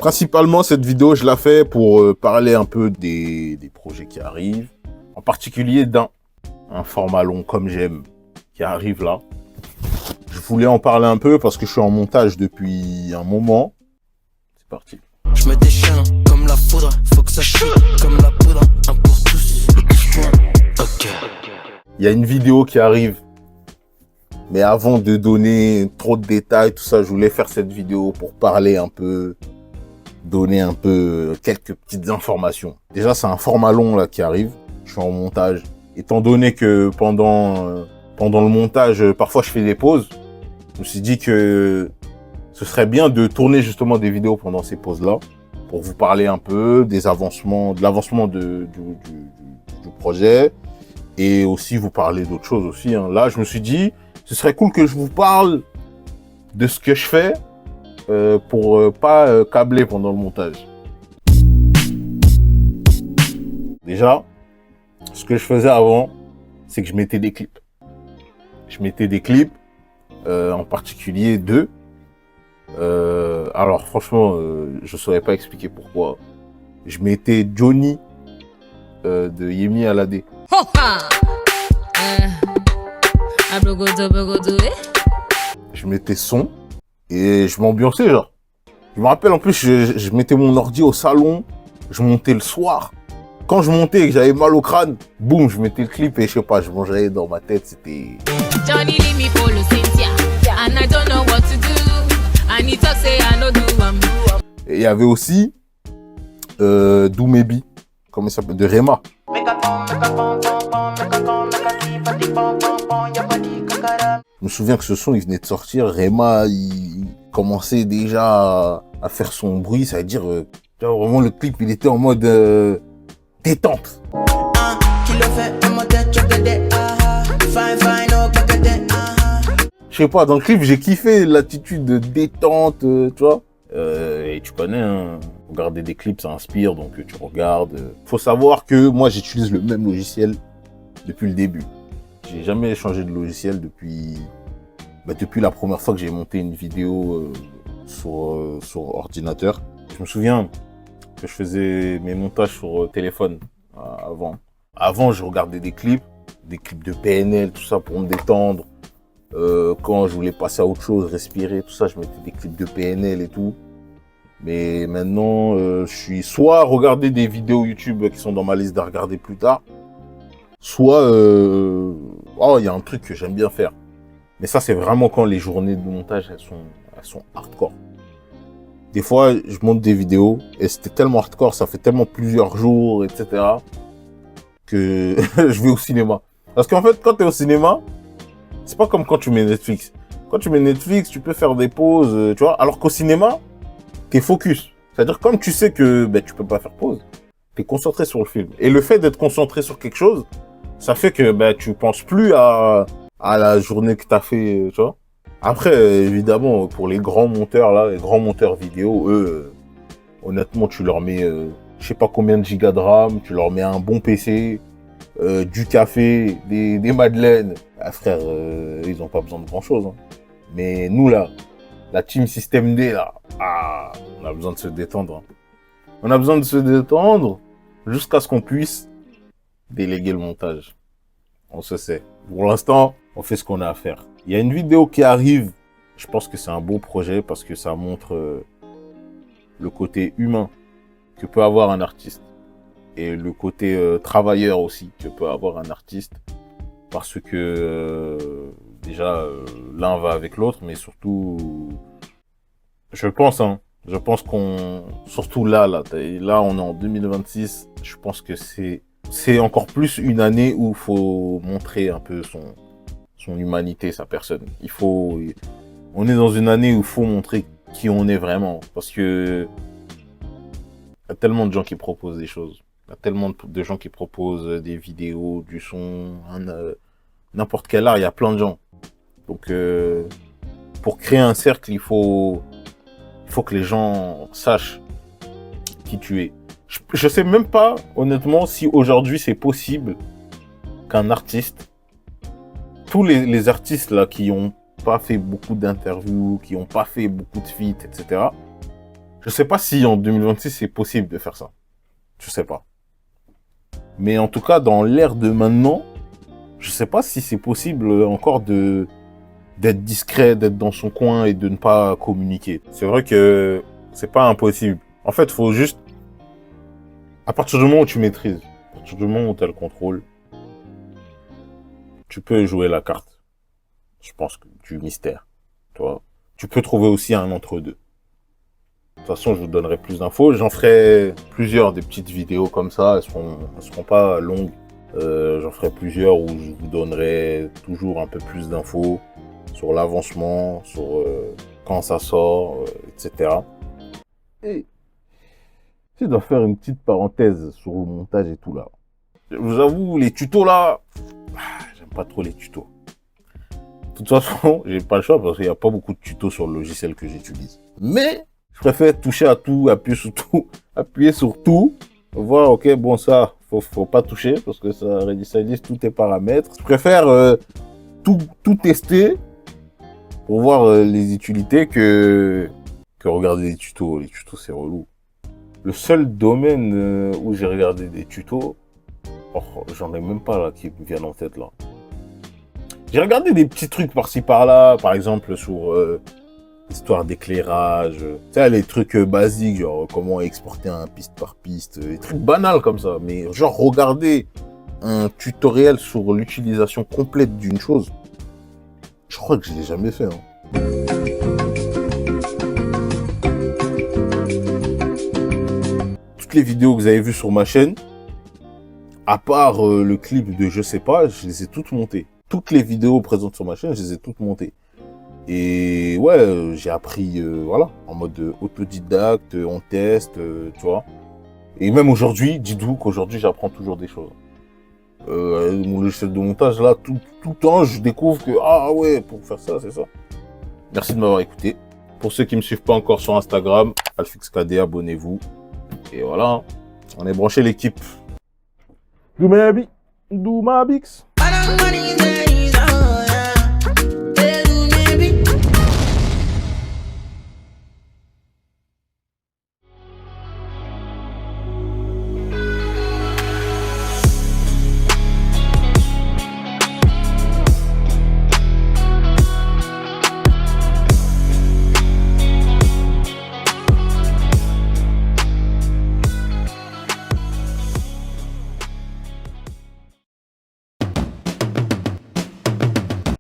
Principalement, cette vidéo, je la fais pour parler un peu des projets qui arrivent. En particulier un format long comme j'aime qui arrive là. Je voulais en parler un peu parce que je suis en montage depuis un moment. C'est parti. Je me déchaîne comme la poudre, faut que ça chie comme la poudre, un pour tous et tous pour un. Ok. Il y a une vidéo qui arrive. Mais avant de donner trop de détails, tout ça, je voulais faire cette vidéo pour parler un peu, donner un peu quelques petites informations. Déjà, c'est un format long là qui arrive. Je suis en montage. Étant donné que pendant le montage, parfois je fais des pauses, je me suis dit que ce serait bien de tourner justement des vidéos pendant ces pauses-là pour vous parler un peu des avancements, de l'avancement du projet et aussi vous parler d'autres choses aussi. Hein. Là, je me suis dit, ce serait cool que je vous parle de ce que je fais pour pas câbler pendant le montage. Déjà, ce que je faisais avant, c'est que je mettais des clips. Je mettais des clips, en particulier deux. Alors franchement, je saurais pas expliquer pourquoi. Je mettais Johnny de Yemi Alade. Je mettais son et je m'ambiançais genre. Je me rappelle en plus, je mettais mon ordi au salon, je montais le soir. Quand je montais et que j'avais mal au crâne, boum, je mettais le clip et je sais pas, je mangeais dans ma tête, c'était... Johnny leave me follow Cynthia and I don't know what to do and he talk say I no do am. Et il y avait aussi Do Maybe, comment il s'appelle, de Rema. Je me souviens que ce son, il venait de sortir. Rema, il commençait déjà à faire son bruit. Ça veut dire, vraiment, le clip, il était en mode détente. Je sais pas, dans le clip, j'ai kiffé l'attitude de détente, tu vois. Et tu connais, hein, regarder des clips, ça inspire, donc tu regardes. Faut savoir que moi, j'utilise le même logiciel depuis le début. J'ai jamais changé de logiciel depuis la première fois que j'ai monté une vidéo sur ordinateur. Je me souviens que je faisais mes montages sur téléphone avant. Avant, je regardais des clips de PNL, tout ça pour me détendre. Quand je voulais passer à autre chose, respirer, tout ça, je mettais des clips de PNL et tout. Mais maintenant, je suis soit à regarder des vidéos YouTube qui sont dans ma liste à regarder plus tard, soit il y a un truc que j'aime bien faire. Mais ça, c'est vraiment quand les journées de montage, elles sont hardcore. Des fois, je monte des vidéos et c'était tellement hardcore, ça fait tellement plusieurs jours, etc. que je vais au cinéma. Parce qu'en fait, quand tu es au cinéma, c'est pas comme quand tu mets Netflix. Quand tu mets Netflix, tu peux faire des pauses, tu vois. Alors qu'au cinéma, t'es focus. C'est-à-dire, comme tu sais que tu peux pas faire pause, t'es concentré sur le film. Et le fait d'être concentré sur quelque chose, ça fait que tu penses plus à la journée que t'as fait, tu vois. Après, évidemment, pour les grands monteurs, là, les grands monteurs vidéo, eux, honnêtement, tu leur mets, je sais pas combien de gigas de RAM, tu leur mets un bon PC, du café, des madeleines. Ah, frère, ils ont pas besoin de grand-chose. Hein. Mais nous, là, la team Système D, là, on a besoin de se détendre. Hein. On a besoin de se détendre jusqu'à ce qu'on puisse déléguer le montage. On se sait. Pour l'instant, on fait ce qu'on a à faire. Il y a une vidéo qui arrive. Je pense que c'est un beau projet parce que ça montre le côté humain que peut avoir un artiste. Et le côté travailleur aussi que peut avoir un artiste. Parce que déjà, l'un va avec l'autre, mais surtout, je pense qu'on, surtout là, on est en 2026, je pense que c'est encore plus une année où il faut montrer un peu son humanité, sa personne. On est dans une année où il faut montrer qui on est vraiment, parce que il y a tellement de gens qui proposent des choses. Il y a tellement de gens qui proposent des vidéos, du son, n'importe quel art, il y a plein de gens. Donc, pour créer un cercle, il faut que les gens sachent qui tu es. Je sais même pas, honnêtement, si aujourd'hui c'est possible qu'un artiste, tous les artistes là qui ont pas fait beaucoup d'interviews, qui ont pas fait beaucoup de feats, etc. Je sais pas si en 2026 c'est possible de faire ça. Je sais pas. Mais en tout cas, dans l'ère de maintenant, je sais pas si c'est possible encore d'être discret, d'être dans son coin et de ne pas communiquer. C'est vrai que c'est pas impossible. En fait, faut juste, à partir du moment où tu maîtrises, à partir du moment où tu as le contrôle, tu peux jouer la carte. Je pense que du mystère. Tu vois. Tu peux trouver aussi un entre-deux. De toute façon, je vous donnerai plus d'infos. J'en ferai plusieurs des petites vidéos comme ça. Elles seront pas longues. J'en ferai plusieurs où je vous donnerai toujours un peu plus d'infos sur l'avancement, sur quand ça sort, etc. Et je dois faire une petite parenthèse sur le montage et tout là. Je vous avoue, les tutos là, j'aime pas trop les tutos. De toute façon, j'ai pas le choix parce qu'il n'y a pas beaucoup de tutos sur le logiciel que j'utilise. Mais je préfère toucher à tout, appuyer sur tout, voir, ok, bon ça, faut pas toucher parce que ça réinitialise tous tes paramètres. Je préfère tout tester pour voir les utilités que regarder des tutos. Les tutos, c'est relou. Le seul domaine où j'ai regardé des tutos, j'en ai même pas là qui me viennent en tête là. J'ai regardé des petits trucs par-ci par-là, par exemple sur l'histoire d'éclairage, tu sais, les trucs basiques, genre comment exporter un piste par piste, des trucs banals comme ça. Mais genre regarder un tutoriel sur l'utilisation complète d'une chose, je crois que je l'ai jamais fait. Hein. Toutes les vidéos que vous avez vues sur ma chaîne, à part le clip de je sais pas, je les ai toutes montées. Toutes les vidéos présentes sur ma chaîne, je les ai toutes montées. Et ouais, j'ai appris, voilà, en mode autodidacte, on teste, tu vois. Et même aujourd'hui, dites-vous qu'aujourd'hui, j'apprends toujours des choses. Mon logiciel de montage, là, tout le temps, je découvre que, ah ouais, pour faire ça, c'est ça. Merci de m'avoir écouté. Pour ceux qui ne me suivent pas encore sur Instagram, AlfixKD, abonnez-vous. Et voilà, on est branché l'équipe. Do my bix. I don't want